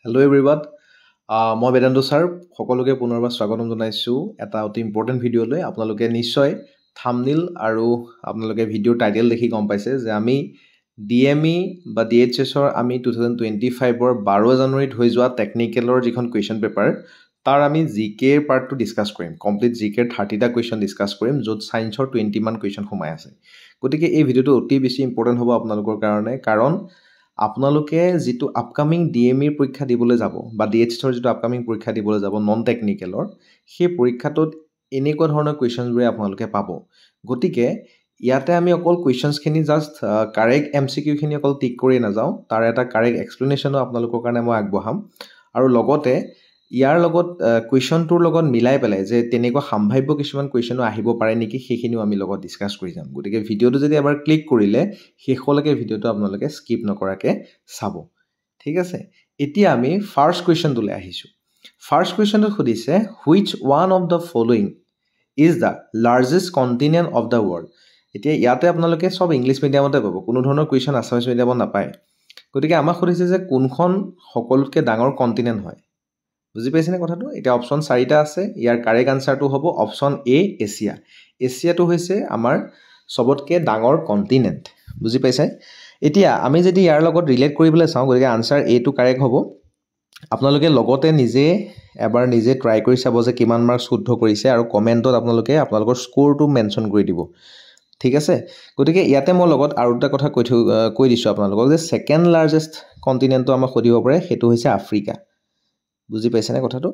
Hello everyone. মই Vedanta sir সকলোকে পুনৰবাৰ স্বাগতম জনাইছোঁ এটা অতি ইম্পৰ্টেণ্ট ভিডিঅ'লৈ আপোনালোকে নিশ্চয় থাম্বনেইল আৰু আপোনালোকে ভিডিঅ'ৰ টাইটেল দেখি গম পাইছে যে আমি DME বা DHSৰ আমি 2025ৰ 12 জানুৱাৰীত হৈ যোৱা টেকনিকেলৰ যিখন কুৱেশ্যন পেপাৰ তাৰ আমি জিকেৰ পাৰ্টটো ডিছকাছ কৰিম কমপ্লিট জিকেৰ 30টা কুৱেশ্যন ডিছকাছ কৰিম য'ত ছায়েন্সৰ 20 মান কুৱেশ্যন সোমাই আছে গতিকে এই ভিডিঅ'টো অতি বেছি ইম্পৰ্টেণ্ট হ'ব আপোনালোকৰ কাৰণে কাৰণ আপোনালোকে যেটো আপকামিং DME পৰীক্ষা দিবলৈ যাব বা DHSৰ যেটো আপকামিং পৰীক্ষা দিবলৈ যাব নন টেকনিকেলৰ সেই পৰীক্ষাটোত এনেকুৱা ধৰণৰ কুৱেশ্যনবোৰে আপোনালোকে পাব গতিকে ইয়াতে আমি অকল কুৱেশ্যনছখিনি জাস্ট কাৰেক্ট MCQ খিনি অকল টিক কৰি নাযাওঁ তাৰ এটা কাৰেক্ট এক্সপ্লেনেশ্যনো আপোনালোকৰ কাৰণে মই আগবঢ়াম আৰু লগতে ইয়াৰ লগত কুৱেশ্যনটোৰ লগত মিলাই পেলাই যে তেনেকুৱা সম্ভাৱ্য কিছুমান কুৱেশ্যনো আহিব পাৰে নেকি সেইখিনিও আমি লগত ডিছকাছ কৰি যাম গতিকে ভিডিঅ'টো যদি এবাৰ ক্লিক কৰিলে শেষলৈকে ভিডিঅ'টো আপোনালোকে স্কিপ নকৰাকে চাব ঠিক আছে এতিয়া আমি ফাৰ্ষ্ট কুৱেশ্যনটোলৈ আহিছোঁ ফাৰ্ষ্ট কুৱেশ্যনটো সুধিছে which one of the following is the largest continent of the world এতিয়া ইয়াতে আপোনালোকে সব ইংলিশ মিডিয়ামতে পাব কোনো ধৰণৰ কুৱেশ্যন আছামিজ মিডিয়ামত নাপায় গতিকে আমাক সুধিছে যে কোনখন সকলোতকৈ ডাঙৰ কন্টিনেন্ট হয় বুজি পাইছেনে কথাটো এটা অপচন 4টা আছে ইয়াৰ কাৰেক্ট আনসাৰটো হ'ব অপচন এ এছিয়া এছিয়াটো হৈছে আমাৰ সবতকৈ ডাঙৰ কন্টিনেন্ট বুজি পাইছে এতিয়া আমি যদি ইয়াৰ লগত ৰিলেট কৰিবলৈ চাওঁ গতিকে আনসাৰ এ টো কাৰেক্ট হ'ব আপোনালোকে লগতে নিজে এবাৰ নিজে ট্ৰাই কৰি চাব যে কিমান মাৰ্ক শুদ্ধ কৰিছে আৰু কমেন্টত আপোনালোকে আপোনালোকৰ স্কোৰটো মেনশন কৰি দিব ঠিক আছে গতিকে ইয়াতে মই লগত আৰু এটা কথা কৈ দিছো আপোনালোকক যে সেকেন্ড লাৰ্জেষ্ট কন্টিনেন্টটো আমাক সুধিব পাৰে হেতু হৈছে আফ্ৰিকা বুজি পাইছেনে কথাটো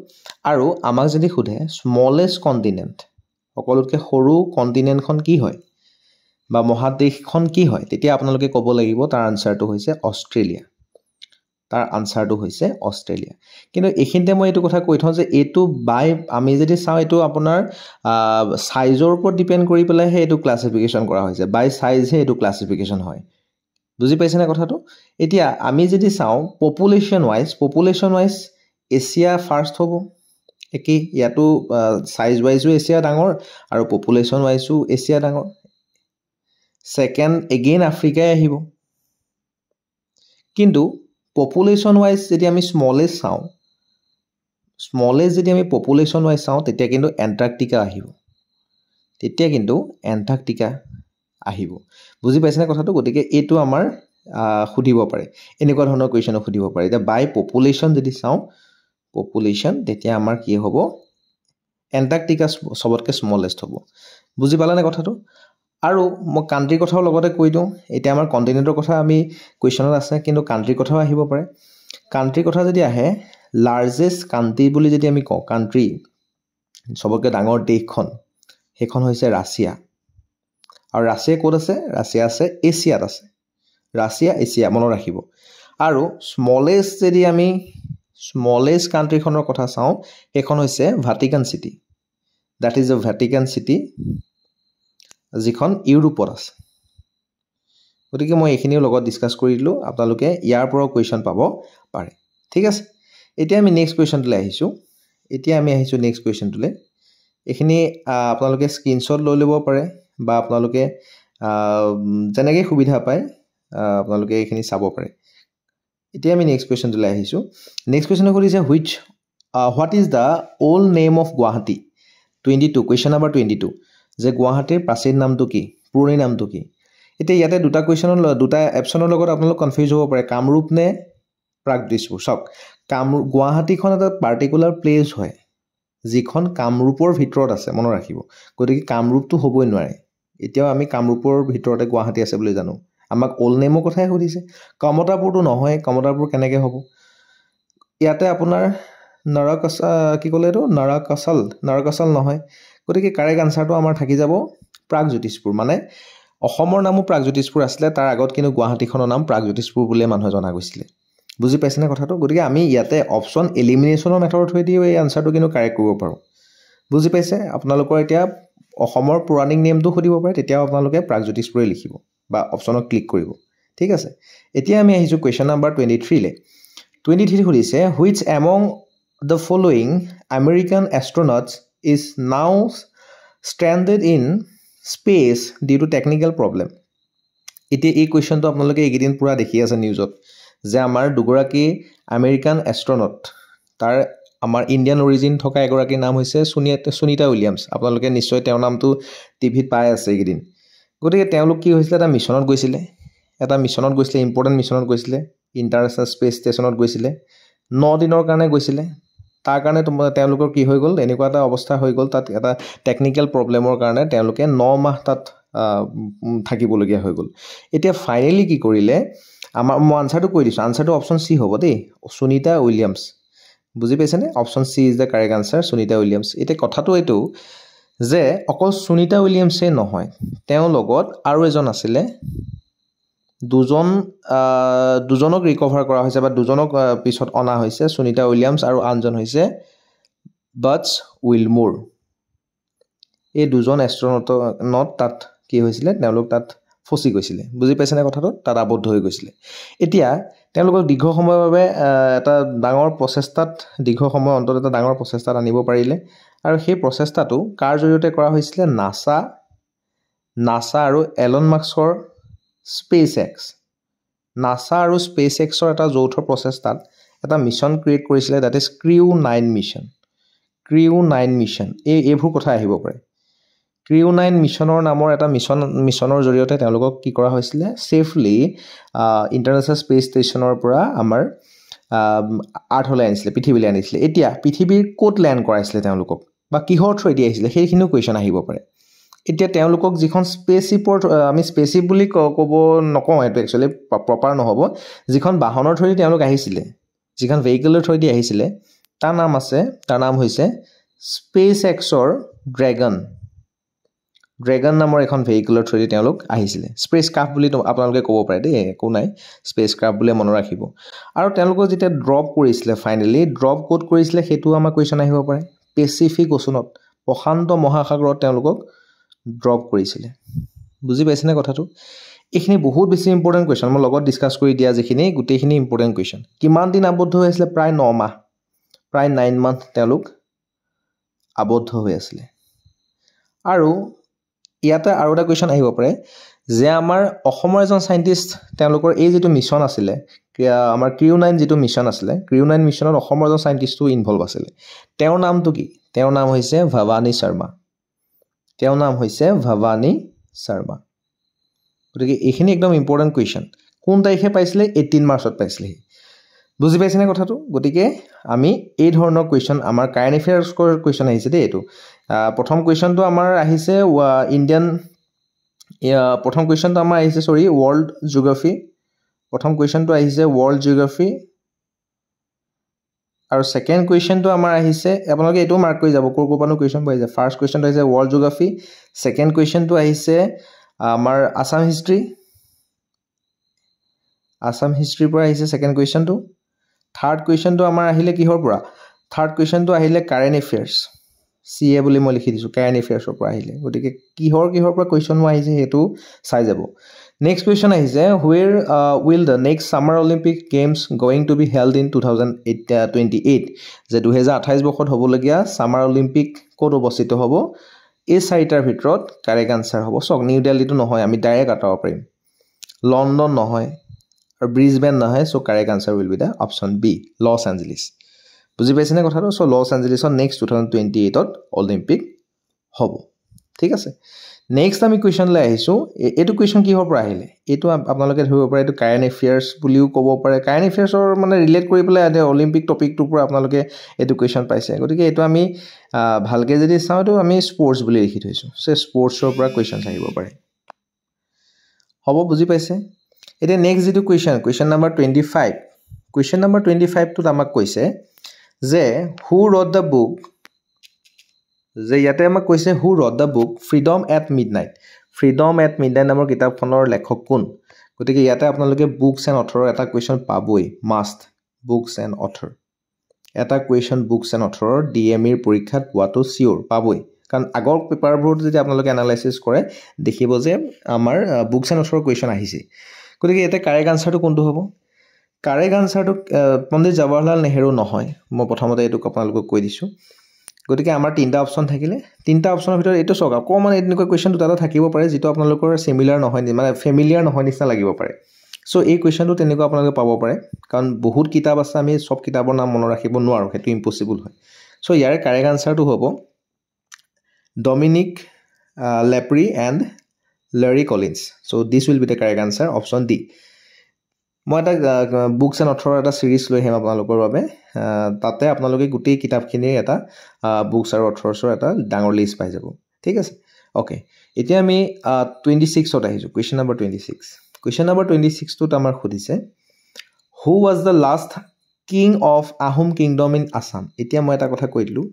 আৰু আমাক যদি খুধে স্মলেষ্ট কন্টিনেন্ট সকলোতকৈ সৰু কন্টিনেন্টখন কি হয় বা মহাদেশখন কি হয় তেতিয়া আপোনালোকে ক'ব লাগিব তাৰ আনসাৰটো হৈছে অষ্ট্ৰেলিয়া তাৰ আনসাৰটো হৈছে অষ্ট্ৰেলিয়া কিন্তু এখিনতে মই এটো কথা কৈ থওঁ যে এটো বাই আমি যদি চাওঁ এটো আপোনাৰ সাইজৰ ওপৰত ডিপেন্ড কৰি পেলাই হে এটো ক্লাসিফিকেশন কৰা হৈছে বাই সাইজ হে এটো ক্লাসিফিকেশন হয় বুজি পাইছেনে কথাটো এতিয়া আমি যদি চাওঁ পপুলেশন ওয়াইজ এছিয়া ফাৰ্স্ট হ'ব একি ইয়াটো সাইজ ওয়াইজও এছিয়া ডাঙৰ আৰু পপুলেশন ওয়াইজও এছিয়া ডাঙৰ সেকেন্ড এগেইন আফ্ৰিকাই আহিব কিন্তু পপুলেশন ওয়াইজ যদি আমি স্মলেষ্ট যদি আমি পপুলেশন ওয়াইজ চাওঁ তেতিয়া কিন্তু এন্টাৰ্কটিকা আহিব বুজি পাইছেনে কথাটো গতিকে এটো আমাৰ খুদিব পাৰে এনেকুৱা ধৰণৰ কুৱেশ্যন খুদিব পাৰে এতিয়া বাই পপুলেশন যদি চাওঁ পপুলেশন তেতিয়া আমাৰ কি হ'ব এন্টাৰ্কটিকা সবতকৈ স্মলেষ্ট হ'ব বুজি পালানে কথাটো আৰু মই কান্ট্ৰি কথাও লগতে কৈ দিওঁ এতিয়া আমাৰ কন্টিনেন্টৰ কথা আমি কুৱেশ্যনত আছে কিন্তু কান্ট্ৰি কথাও আহিব পাৰে কান্ট্ৰি কথা যদি আহে লাৰ্জেষ্ট কান্ট্ৰি বুলি যদি আমি কওঁ কান্ট্ৰি সবতকৈ ডাঙৰ দেশখন হেখন হৈছে ৰাছিয়া আৰু ৰাছিয়া ক'ত আছে ৰাছিয়া আছে এছিয়াত আছে এছিয়া মনত ৰাখিব আৰু স্মলেষ্ট যদি আমি স্মলেষ্ট কান্ট্ৰিখনৰ কথা চাওঁ হেখন হৈছে Vatican city that is the Vatican City যিখন ইউৰোপত আছে গতিকে মই এইখিনিও লগত ডিসকাস কৰি দিলো আপোনালোকে ইয়াৰ পৰা কোৱেশ্চন পাব পাৰে ঠিক আছে এতিয়া আমি নেক্সট কোৱেশ্চনলৈ আহিছো নেক্সট কোৱেশ্চনলৈ এইখিনি আপোনালোকে স্ক্ৰিনশ্বট লৈ ল'ব পাৰে বা আপোনালোকে যেনেকৈ সুবিধা পায় আপোনালোকে এইখিনি চাব পাৰে এতিয়া আমি নেক্সট কোৱেশ্চনলৈ আহিছো নেক্সট কোৱেশ্চনটো কৰিছে what is the old name of Guwahati 22 question number 22 যে গুৱাহাটীৰ প্ৰাচীন নামটো কি পুৰণি নামটো কি এতিয়া ইয়াতে দুটা অপচনৰ লগত আপোনালোক কনফিউজ হ'ব পাৰে কামৰূপ নে প্ৰাগজ্যোতিষপুৰ সব গুৱাহাটীখন এটা পাৰ্টিকুলাৰ প্লেস হয় যিখন কামৰূপৰ ভিতৰত আছে মনত ৰাখিব গতিকে কামৰূপটো হ'বই নোৱাৰে এতিয়াও আমি কামৰূপৰ ভিতৰতে গুৱাহাটী আছে বুলি জানো আমাক ওল্ড নেমৰ কথাই সুধিছে কমতাপুৰটো নহয় কমতাপুৰ কেনেকৈ হ'ব ইয়াতে আপোনাৰ নৰকাচল নহয় গতিকে কাৰেক্ট আনসাৰটো আমাৰ থাকি যাব প্ৰাগজ্যোতিষপুৰ মানে অসমৰ নামও প্ৰাগজ্যোতিষপুৰ আছিল তাৰ আগত কিন্তু গুৱাহাটীখনৰ নাম প্ৰাগজ্যোতিষপুৰ বুলি মানুহে জনা গৈছিল বুজি পাইছেনে কথাটো গতিকে আমি ইয়াতে অপচন এলিমিনেশনৰ মেথড থৈ দিও এই আনসাৰটো কিন্তু কাৰেক্ট কৰিব পাৰো বুজি পাইছে আপোনালোকৰ এতিয়া অসমৰ পুৰাণিক নেমটো খুদিব পাৰে তেতিয়া আপোনালোকে প্ৰাগজ্যোতিষপুৰে লিখিব বা অপচনত ক্লিক কৰিব ঠিক আছে এতিয়া আমি আহিছো কোৱেশ্চন নাম্বাৰ 23 লে 23 খুদিছে which among the following American astronauts is now stranded in space due to technical problem এতিয়া এই কোৱেশ্চনটো আপোনালোকে এইকেদিন পুৰা দেখি আছে নিউজত যে আমাৰ দুগৰাকী আমেৰিকান এষ্ট্ৰনট তাৰ আমাৰ ইণ্ডিয়ান অৰিজিন থকা এগৰাকীৰ নাম হৈছে সুনিতা উইলিয়ামছ আপোনালোকে নিশ্চয় তেওঁৰ নামটো টিভিত পাই আছে এইকেইদিন গতিকে তেওঁলোক কি হৈছিলে এটা মিছনত গৈছিলে ইম্পৰ্টেণ্ট মিছনত গৈছিলে ইণ্টাৰনেশ্যনেল স্পেচ ষ্টেচনত গৈছিলে 9 দিনৰ কাৰণে গৈছিলে তাৰ কাৰণে তেওঁলোকৰ কি হৈ গ'ল এনেকুৱা এটা অৱস্থা হৈ গ'ল তাত এটা টেকনিক্যাল প্ৰব্লেমৰ কাৰণে তেওঁলোকে 9 মাহ তাত থাকিবলগীয়া হৈ গ'ল এতিয়া ফাইনেলি কি কৰিলে আমাৰ মই আনসাৰটো কৈ দিছোঁ আনসাৰটো অপশ্যন চি হ'ব দেই সুনিতা উইলিয়ামছ বুজি পাইছেনে option C is the correct answer Sunita Williams এতিয়া কথাটো এইটো যে অকল সুনিতা উইলিয়ামছে নহয় তেওঁৰ লগত আৰু এজন আছিলে দুজনক ৰিকভাৰ কৰা হৈছে বা দুজনক পিছত অনা হৈছে সুনিতা উইলিয়ামছ আৰু আনজন হৈছে বাটছ উইলমোৰ এই দুজন এষ্ট্ৰনট তাত কি হৈছিলে তেওঁলোক তাত ফচি গৈছিলে বুজি পাইছেনে কথাটো তাত আবদ্ধ হৈ গৈছিলে এতিয়া তেওঁলোকক দীৰ্ঘ সময়ৰ বাবে এটা ডাঙৰ প্ৰচেষ্টাত আনিব পাৰিলে আৰু সেই প্ৰচেষ্টাটো কাৰ জৰিয়তে কৰা হৈছিলে নাসা আৰু এলন মাস্কৰ নাসা আৰু স্পেচ এক্সৰ এটা যৌথ প্ৰচেষ্টাত এটা মিছন ক্ৰিয়েট কৰিছিলে দ্যাট ইজ ক্ৰিউ 9 মিছন এইবোৰ কথা আহিব পাৰে ক্ৰিউ 9 মিছনৰ নামৰ এটা মিছনৰ জৰিয়তে তেওঁলোকক কি কৰা হৈছিলে সেফলি ইণ্টাৰনেশ্যনেল স্পেচ ষ্টেচনৰ পৰা আমাৰ আৰ্থলৈ আনিছিলে পৃথিৱীলৈ আনিছিলে এতিয়া পৃথিৱীৰ ক'ত লেণ্ড কৰাইছিলে তেওঁলোকক বা কিহৰ থ্ৰুৱেদি আহিছিলে সেইখিনিও কুৱেশ্যন আহিব পাৰে এতিয়া তেওঁলোকক যিখন স্পেচশিপৰ আমি স্পেচশিপ বুলি ক'ব নকওঁ এইটো একচুৱেলি প্ৰপাৰ নহ'ব যিখন বাহনৰ থ্ৰুৱেদি তেওঁলোক আহিছিলে যিখন ভেহিকলৰ থ্ৰুৱেদি আহিছিলে তাৰ নাম হৈছে স্পেচ এক্সৰ ড্ৰেগন নামৰ এখন ভেহিকলৰ থ্ৰুৱেদি তেওঁলোক আহিছিলে স্পেচ ক্ৰাফ্ট বুলি আপোনালোকে ক'ব পাৰে দেই একো নাই স্পেচ ক্ৰাফ্ট বুলি মনত ৰাখিব আৰু তেওঁলোকক যেতিয়া ড্ৰপ কৰিছিলে ফাইনেলি ড্ৰপ ক'ত কৰিছিলে সেইটো আমাৰ কুৱেশ্যন আহিব পাৰে পেচিফিক অ'চনত প্ৰশান্ত মহাসাগৰত তেওঁলোকক ড্ৰপ কৰিছিলে বুজি পাইছেনে কথাটো এইখিনি বহুত বেছি ইম্পৰ্টেণ্ট কুৱেশ্যন মই লগত ডিছকাছ কৰি দিয়া যিখিনি গোটেইখিনি ইম্পৰ্টেণ্ট কুৱেশ্যন কিমান দিন আবদ্ধ হৈ আছিলে প্ৰায় 9 মাহ প্ৰায় 9 মান্থ তেওঁলোক আবদ্ধ হৈ আছিলে আৰু ইয়াতে আৰু এটা কুৱেশ্যন আহিব পাৰে যে আমাৰ অসমৰ এজন সাইণ্টিষ্ট তেওঁলোকৰ এই যিটো মিছন আছিলে আমাৰ ক্ৰিউ 9 যিটো মিছন আছিলে ক্ৰিউ 9 মিছনত অসমৰ এজন সাইণ্টিষ্টও ইনভলভ আছিলে তেওঁৰ নামটো কি তেওঁৰ নাম হৈছে ভৱানী শৰ্মা গতিকে এইখিনি একদম ইম্পৰ্টেণ্ট কুৱেশ্যন কোন তাৰিখে পাইছিলে 18 মাৰ্চত পাইছিলে বুজি পাইছেনে কথাটো গতিকে আমি এই ধৰণৰ কুৱেশ্যন আমাৰ কাৰেণ্ট এফেয়াৰ্ছৰ কুৱেশ্যন আহিছে দেই এইটো প্ৰথম কুৱেশ্যনটো আমাৰ আহিছে ৱৰ্ল্ড জিঅ'গ্ৰাফি আৰু ছেকেণ্ড কুৱেশ্যনটো আমাৰ আহিছে আপোনালোকে এইটো মাৰ্ক কৰি যাব ক'ৰ পৰানো কুৱেশ্যন পাই যায় ফাৰ্ষ্ট কুৱেশ্যনটো আহিছে ৱৰ্ল্ড জিঅ'গ্ৰাফি ছেকেণ্ড কুৱেশ্যনটো আহিছে আমাৰ আসাম হিষ্ট্ৰীৰ পৰা আহিছে ছেকেণ্ড কুৱেশ্যনটো থাৰ্ড কুৱেশ্যনটো আমাৰ আহিলে কিহৰ পৰা থাৰ্ড কুৱেশ্যনটো আহিলে কাৰেণ্ট এফেয়াৰ্ছ CA বুলি মই লিখি দিছোঁ কাৰেণ্ট এফেয়াৰ্ছৰ পৰা আহিলে গতিকে কিহৰ পৰা কুৱেশ্যনো আহিছে সেইটো চাই যাব নেক্সট কুৱেশ্যন আহিছে where will the next summer Olympic games going to be held in 2028 যে 2028 বৰ্ষত হ'বলগীয়া ছামাৰ অলিম্পিক ক'ত অৱস্থিত হ'ব এই চাৰিটাৰ ভিতৰত কাৰেক্ট আনসাৰ হ'ব চক নিউ দিল্লীটো নহয় আমি ডাইৰেক্ট আঁতৰাব পাৰিম লণ্ডন নহয় আৰু ব্ৰিজবেন নহয় so' correct answer will be the option B Los Angeles বুজি পাইছেনে কথাটো চ' লছ এঞ্জেলিছত নেক্সট 2028ত অলিম্পিক হ'ব ঠিক আছে নেক্সট আমি কুৱেশ্যনলৈ আহিছোঁ এইটো কুৱেশ্যন কিহৰ পৰা আহিলে এইটো আপোনালোকে ধৰিব পাৰে এইটো কাৰেণ্ট এফেয়াৰ্ছ বুলিও ক'ব পাৰে কাৰেণ্ট এফেয়াৰ্ছৰ মানে ৰিলেট কৰি পেলাই অলিম্পিক টপিকটোৰ পৰা আপোনালোকে এইটো কুৱেশ্যন পাইছে গতিকে এইটো আমি ভালকৈ যদি চাওঁ এইটো আমি স্পৰ্টছ বুলি লিখি থৈছোঁ চ' স্পৰ্টছৰ পৰা কুৱেশ্যনছ আহিব পাৰে হ'ব বুজি পাইছে এতিয়া নেক্সট যিটো কুৱেশ্যন নম্বৰ 25 কুৱেশ্যন নম্বৰ 25টোত আমাক কৈছে যে হু ৰট দ্য বুক যে ইয়াতে আমাক কৈছে who wrote the book Freedom at Midnight নামৰ কিতাপখনৰ লেখক কোন গতিকে ইয়াতে আপোনালোকে বুকছ এণ্ড অথৰৰ এটা কুৱেশ্যন পাবই মাষ্ট বুকছ এণ্ড অথৰ এটা কুৱেশ্যন বুকছ এণ্ড অথৰৰ DME পৰীক্ষাত পোৱাটো চিয়'ৰ পাবই কাৰণ আগৰ পেপাৰবোৰত যদি আপোনালোকে এনালাইচিছ কৰে দেখিব যে আমাৰ বুকছ এণ্ড অথৰৰ কুৱেশ্যন আহিছে গতিকে ইয়াতে কাৰেক্ট আনসাৰটো কোনটো হ'ব কাৰেক্ট আনসাৰটো পণ্ডিত জৱাহৰলাল নেহেৰু নহয় মই প্ৰথমতে এইটো আপোনালোকক কৈ দিছোঁ গতিকে আমাৰ তিনিটা অপশ্যন থাকিলে তিনিটা অপশ্যনৰ ভিতৰত এইটো চাওক অকণমান এনেকুৱা কুৱেশ্যন দুটা থাকিব পাৰে যিটো আপোনালোকৰ চিমিলাৰ নহয় মানে ফেমিলিয়াৰ নহয় নিচিনা লাগিব পাৰে সো এই কোৱেশ্চনটো তেনেকুৱা আপোনালোকে পাব পাৰে কাৰণ বহুত কিতাপ আছে আমি সব কিতাপৰ নাম মনত ৰাখিব নোৱাৰো সেইটো ইম্পসিবল হয় সো ইয়াৰ কাৰেক্ট আনসাৰটো হ'ব Dominique Lapierre and Larry Collins. So this will be the correct answer, option D. মই এটা বুকছ এণ্ড অথৰৰ এটা সিৰিজ লৈ আহিম আপোনালোকৰ বাবে তাতে আপোনালোকে গোটেই কিতাপখিনিৰ এটা বুকছ আৰু অথৰছৰ এটা ডাঙৰ লিষ্ট পাই যাব ঠিক আছে ওকে এতিয়া আমি 26ত আহিছো কোৱেশ্চন নম্বৰ 26 কোৱেশ্চন নম্বৰ 26টোত আমাৰ খুদিছে who was the last king of Ahom kingdom in Assam এতিয়া মই এটা কথা কৈ দিলো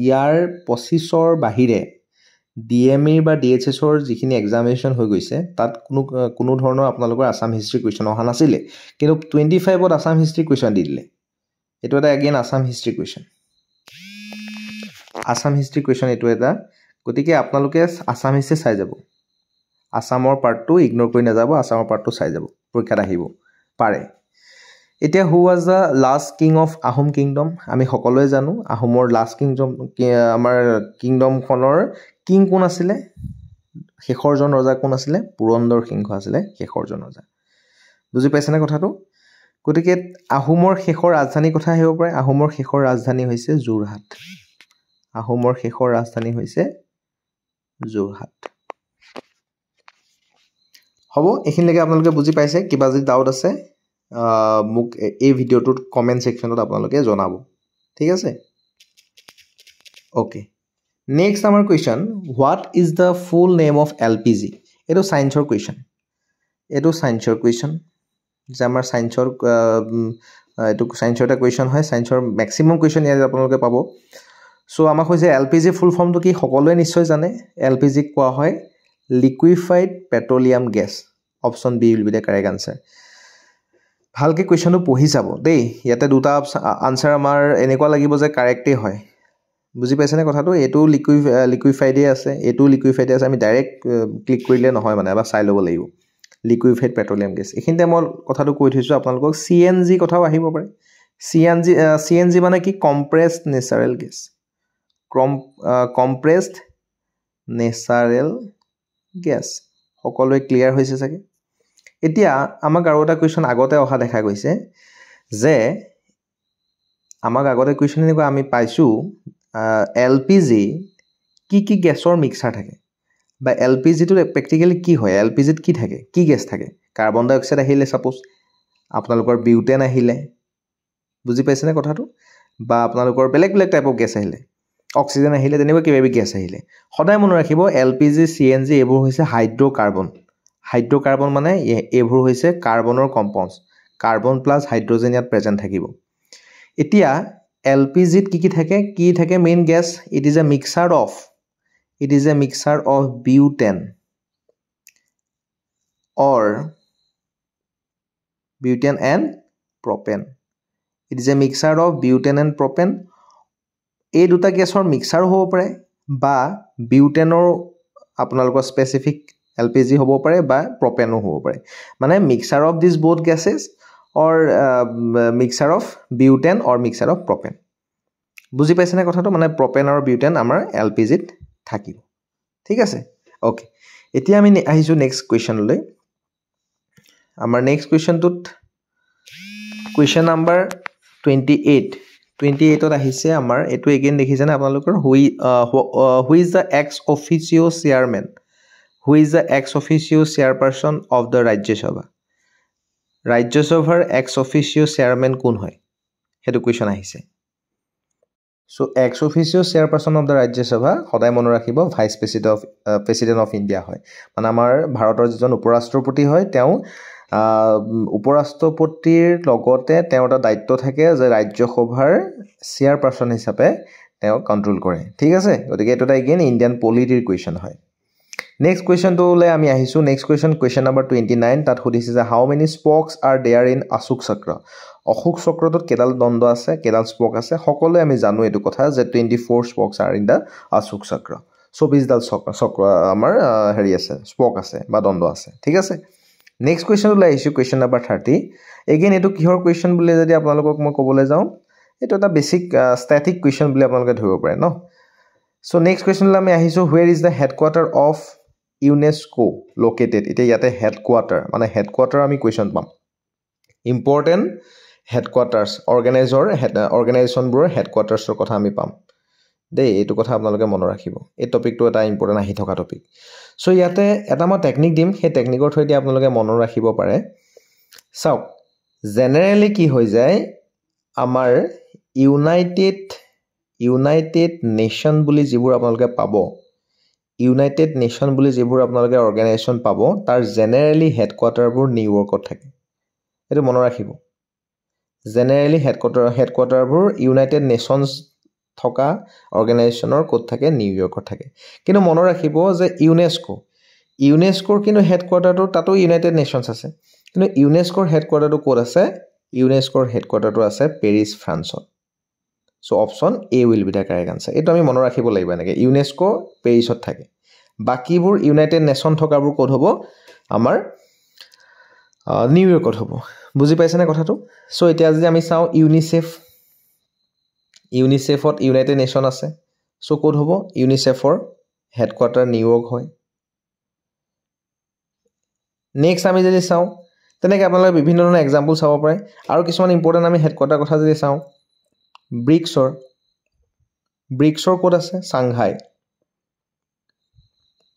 ইয়াৰ 25ৰ বাহিৰে ডিএমএ বা ডিএইচএছৰ যিখিনি এক্সামিনেশ্যন হৈ গৈছে তাত কোনো ধৰণৰ আপোনালোকৰ আসাম হিষ্ট্ৰী কুৱেশ্যন অহা নাছিলে কিন্তু 25ত আসাম হিষ্ট্ৰী কুৱেশ্যন দি দিলে এটো এটা এগেইন আসাম হিষ্ট্ৰী কুৱেশ্যন এটো এটা গতিকে আপোনালোকে আসাম হিষ্ট্ৰী চাই যাব আসামৰ পাৰ্টটো ইগনোৰ কৰি নাযাব আসামৰ পাৰ্টটো চাই যাব পৰীক্ষাত আহিব পাৰে এতিয়া who was the last king of Ahom kingdom আমি সকলোৱে জানো আহোমৰ লাষ্ট কিংডম আমাৰ কিংডমখনৰ কিং কোন আছিলে শেষৰজন ৰজা কোন আছিলে পুৰন্দৰ সিংহ আছিলে শেষৰজন ৰজা বুজি পাইছেনে কথাটো গতিকে আহোমৰ শেষৰ ৰাজধানী কথা আহিব পাৰে আহোমৰ শেষৰ ৰাজধানী হৈছে যোৰহাট আহোমৰ শেষৰ ৰাজধানী হৈছে যোৰহাট হ'ব এখিনলৈকে আপোনালোকে বুজি পাইছে কিবা যদি ডাউট আছে মোক এই ভিডিওটোৰ কমেন্ট সেকশনত আপোনালোকে জনাব ঠিক আছে okay Next our question, what is the full name of LPG? Eto science question. Eto science question. Jamar science eto science ta question hoy science maximum question here apnaloke pabo. So amak hoise LPG full form to ki সকলোৱে নিশ্চয় জানে LPG কোৱা হয় liquefied petroleum gas. Option B will be the correct answer. ভালকে কোৱেশ্চনটো পঢ়ি যাব দেই ইয়াতে দুটা আনসাৰ আমাৰ এনেকুৱা লাগিব যে কাৰেক্টে হয় বুজি পাইছেনে কথাটো এটো লিকুইফাইড আছে এটো লিকুইফাইড আছে আমি ডাইৰেক্ট ক্লিক কৰিলে নহয় মানে বা চাই ল'ব লাগিব লিকুইফাইড পেট্ৰলিয়াম গেছ এখিনতে মই কথাটো কৈ থৈছো আপোনালোকক সিএনজি কথাও আহিব পাৰে সিএনজি মানে কি compressed natural gas compressed natural gas সকলোৱে ক্লিয়াৰ হৈছে চাগে এতিয়া আমাক আৰু এটা কোৱেশ্চন আগতে অহা দেখা গৈছে যে আমাক আগতে কোৱেশ্চন এনেকুৱা আমি পাইছো LPG কি গ্যাসৰ মিক্সাৰ থাকে বা LPG টো প্ৰ্যাকটিক্যালি কি হয় LPG ত কি থাকে কি গ্যাস থাকে কাৰ্বন ডাই অক্সাইড আহিলে সাপোজ আপোনালোকৰ বিউটেন আহিলে বুজি পাইছেনে কথাটো বা আপোনালোকৰ বেলেগ টাইপ অফ গ্যাস আহিলে অক্সিজেন আহিলে তেনেকুৱা কিবা গ্যাস আহিলে সদায় মনত ৰাখিব LPG CNG এবোৰ হৈছে হাইড্ৰকাৰ্বন মানে এবোৰ হৈছে কাৰ্বনৰ কম্পাউণ্ডছ কাৰ্বন প্লাস হাইড্ৰোজেন ইয়াত প্ৰেজেন্ট থাকিব এতিয়া LPG কি থাকে main gas it is a mixture of butane and propane it is a mixture of butane and propane এই দুটা গ্যাসৰ মিক্সাৰ হ'ব পাৰে বা বিউটেনৰ আপোনালোকৰ স্পেসিফিক LPG হ'ব পাৰে বা প্ৰপেনো হ'ব পাৰে মানে mixer of this both gases or mixture of butane or mixture of propane বুজি পাইছেনে কথাটো মানে প্ৰপেন আৰু বিউটেন আমাৰ LPG ত থাকিব ঠিক আছে ওকে এতিয়া আমি আহিছো নেক্সট কোৱেশ্চনলৈ আমাৰ নেক্সট কোৱেশ্চনটোত কোৱেশ্চন নম্বৰ 28 ত আহিছে আমাৰ এটো এগেইন দেখিছেনে আপোনালোকৰ who is the ex officio chairperson of the ৰাজ্যসভাৰ এক্স অফিচিও চেয়াৰম্যান কোন হয় হেতু কোৱেশ্চন আহিছে So ex officio chairperson of the Rajya Sabha সদায় মনত ৰাখিব ভাইস প্ৰেসিডেন্ট অফ ইন্ডিয়া হয় মানে আমাৰ ভাৰতৰ যিজন উপৰাষ্ট্ৰপতি হয় তেওঁ উপৰাষ্ট্ৰপতিৰ লগতে তেওঁৰ এটা দায়িত্ব থাকে যে ৰাজ্যসভাৰ চেয়াৰপাৰসন হিচাপে তেওঁ কন্ট্ৰোল কৰে ঠিক আছে গতিকে এটা এগেইন ইন্ডিয়ান পলিটিৰ কোৱেশ্চন হয় নেক্সট কোৱেশ্চনটোলৈ আমি আহিছো নেক্সট কোৱেশ্চন নম্বৰ 29 তাত সুধিছে যে how many spokes are there in Ashoka Chakra Ashoka চক্ৰটোত কেডাল দণ্ড আছে কেডাল স্পোক আছে সকলোৱে আমি জানো এটো কথা যে 24 spokes are in the Ashoka Chakra 24 ডাল চক্ৰ আমাৰ হেৰি আছে স্পোক আছে বা দণ্ড আছে ঠিক আছে নেক্সট কোৱেশ্চনলৈ আহিছো কোৱেশ্চন নম্বৰ 30 এগেইন এটো কিহৰ কোৱেশ্চন বুলি যদি আপোনালোকক মই ক'বলৈ যাওঁ এটো এটা বেসিক স্ট্যাটিক কোৱেশ্চন বুলি আপোনালোকে ধৰিব পাৰে ন So next question আমি আহিছো where is the headquarter of UNESCO located? এতিয়া ইয়াতে হেডকোৱাৰ্টাৰ মানে হেডকোৱাৰ্টাৰ আমি কোৱেশ্চন পাম ইম্পৰ্টেণ্ট হেডকোৱাৰ্টাৰ্ছ অৰ্গেনাইজেশ্যনবোৰৰ হেডকোৱাৰ্টাৰ্ছৰ কথা আমি পাম দেই এইটো কথা আপোনালোকে মনত ৰাখিব এই টপিকটো এটা ইম্পৰ্টেণ্ট আহি থকা টপিক চ' ইয়াতে এটা মই টেকনিক দিম সেই টেকনিকৰ থ্ৰুদি আপোনালোকে মনত ৰাখিব পাৰে চাওক জেনেৰেলি কি হৈ যায় আমাৰ ইউনাইটেড নেশ্যন বুলি যিবোৰ আপোনালোকে পাব ইউনাইটেড নেশ্যন বুলি যিবোৰ আপোনালোকে অৰ্গেনাইজেশ্যন পাব তাৰ জেনেৰেলি হেডকোৱাৰ্টাৰবোৰ নিউয়ৰ্কত থাকে এইটো মনত ৰাখিব জেনেৰেলি হেডকোৱাৰ্টাৰবোৰ ইউনাইটেড নেশ্যনছ থকা অৰ্গেনাইজেশ্যনৰ ক'ত থাকে নিউয়ৰ্কত থাকে কিন্তু মনত ৰাখিব যে ইউনেস্কোৰ কিন্তু হেডকোৱাৰ্টাৰটো তাতো ইউনাইটেড নেশ্যনছ আছে কিন্তু ইউনেস্কোৰ হেডকোৱাৰ্টাৰটো ক'ত আছে ইউনেস্কোৰ হেডকোৱাৰ্টাৰটো আছে পেৰিছ ফ্ৰান্সত so' option A will be the correct answer এইটো আমি মনত ৰাখিব লাগিব এনেকৈ ইউনেস্কো পেৰিছত থাকে বাকীবোৰ ইউনাইটেড নেশ্যন থকাবোৰ ক'ত হ'ব আমাৰ নিউয়ৰ্কত হ'ব বুজি পাইছেনে কথাটো চ' এতিয়া যদি আমি চাওঁ ইউনিচেফত ইউনাইটেড নেশ্যন আছে চ' ক'ত হ'ব ইউনিচেফৰ হেডকোৱাৰ্টাৰ নিউয়ৰ্ক হয় নেক্সট আমি যদি চাওঁ তেনেকৈ আপোনালোকে বিভিন্ন ধৰণৰ এক্সাম্পল চাব পাৰে আৰু কিছুমান ইম্পৰ্টেণ্ট আমি হেডকোৱাৰ্টাৰ কথা যদি চাওঁ ব্ৰিক্সৰ ক'ত আছে চাংঘাই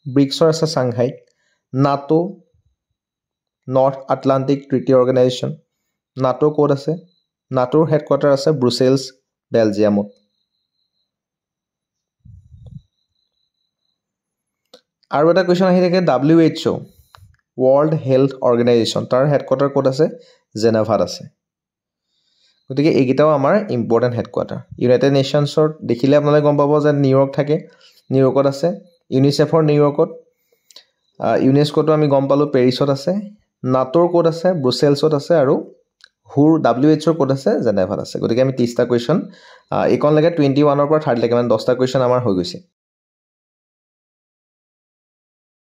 ব্ৰিক্সৰ আছে চাংঘাইত নাটো নৰ্থ আটলাণ্টিক ট্ৰিটি অৰ্গেনাইজেশ্যন নাটো ক'ত আছে নাটোৰ হেডকোৱাৰ্টাৰ আছে ব্ৰুচেলছ বেলজিয়ামত আৰু এটা কুৱেশ্যন আহি থাকে WHO ৱৰ্ল্ড হেল্থ অৰ্গেনাইজেশ্যন তাৰ হেডকোৱাৰ্টাৰ ক'ত আছে জেনেভাত আছে গতিকে এইকেইটাও আমাৰ ইম্পৰ্টেণ্ট হেডকোৱাৰ্টাৰ ইউনাইটেড নেশ্যনছৰ দেখিলে আপোনালোকে গম পাব যে নিউয়ৰ্ক থাকে নিউয়ৰ্কত আছে ইউনিচেফৰ নিউয়ৰ্কত ইউনেস্কোটো আমি গম পালোঁ পেৰিছত আছে নাটোৰ ক'ত আছে ব্ৰুচেলছত আছে আৰু WHO ক'ত আছে জেনেভাত আছে গতিকে আমি 30টা কুৱেশ্যন এইকণলৈকে 21ৰ পৰা 30লৈকে মানে 10টা কুৱেশ্যন আমাৰ হৈ গৈছে